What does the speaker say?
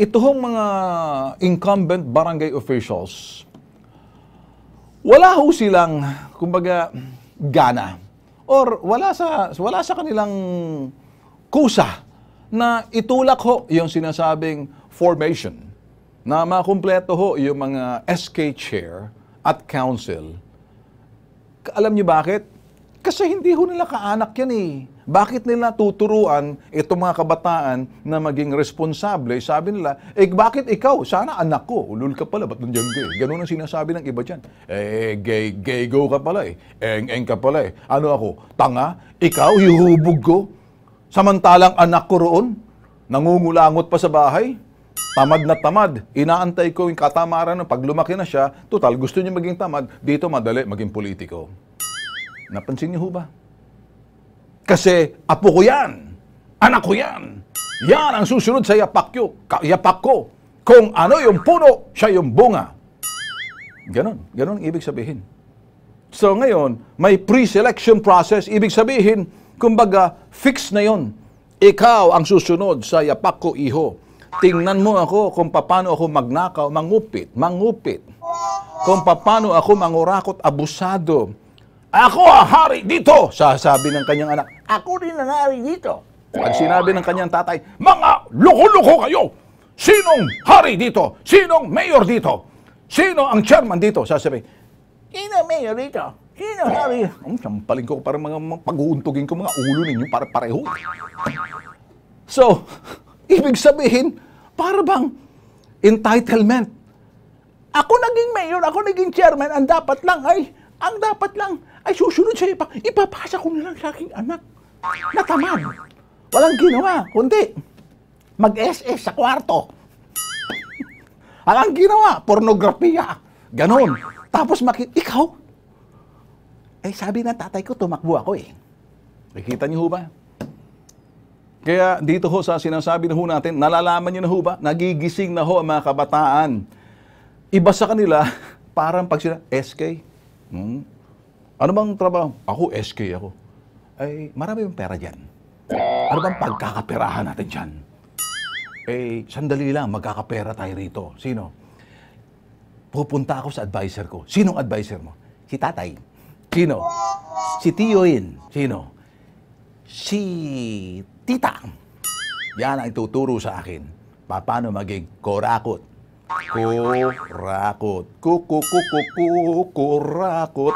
ito hong mga incumbent barangay officials, wala ho silang, kumbaga, gana or wala sa kanilang kusa na itulak ho yung sinasabing formation na makumpleto ho yung mga SK chair at council. Alam niyo bakit? Kasi hindi ho nila kaanak yan eh. Bakit nila tuturuan itong mga kabataan na maging responsable? Sabi nila, bakit ikaw? Sana anak ko. Ulul ka pala, ba't nandiyan ka eh? Ganun ang sinasabi ng iba dyan. Gay-go ka pala eh. Eng-eng ka pala eh. Ano ako? Tanga? Ikaw, hihubog ko? Samantalang anak ko roon, nangungulangot pa sa bahay? Tamad na tamad. Inaantay ko yung katamaran ng pag lumaki na siya. Total, gusto niya maging tamad. Dito madali maging politiko. Napansin niyo ho ba? Kasi apo ko yan. Anak ko yan. Yan ang susunod sa yapak ko. Kung ano yung puno, siya yung bunga. Ganon ang ibig sabihin. So ngayon, may pre-selection process. Ibig sabihin, kumbaga, fix na yon. Ikaw ang susunod sa yapak ko, iho. Tingnan mo ako kung paano ako magnakaw, mangupit. Kung paano ako mangurakot, abusado. Ako ang hari dito, sasabi ng kanyang anak. Ako din ang hari dito. Pag sinabi ng kanyang tatay, mga loko-loko kayo! Sinong hari dito? Sinong mayor dito? Sino ang chairman dito? Sasabi, sino mayor dito? Sino hari? Sampaling ko parang mga pag-uuntugin ko mga ulo ninyo para pareho. So, ibig sabihin, para bang entitlement. Ako naging mayor, ako naging chairman, ang dapat lang ay susunod sa ipapasa ko na lang sa aking anak. Natamad. Walang ginawa, kundi mag-SS sa kwarto. Ang ginawa, pornografiya. Ganon. Tapos ikaw? Sabi ng tatay ko, tumakbo ako eh. Nakikita niyo ho ba? Kaya dito ho sa sinasabi na ho natin, nalalaman niyo na ho ba? Nagigising na ho ang mga kabataan. Iba sa kanila, parang pag sila, SK. Ano bang trabaho? Ako, SK ako. Marami yung pera dyan. Ano bang pagkakaperahan natin dyan? Sandali lang, magkakapera tayo rito. Sino? Pupunta ako sa advisor ko. Sinong advisor mo? Si tatay. Sino? Si Tiyoin. Sino? Si tita. Yan ang ituturo sa akin. Paano maging korakot? Korakot. Kurakot.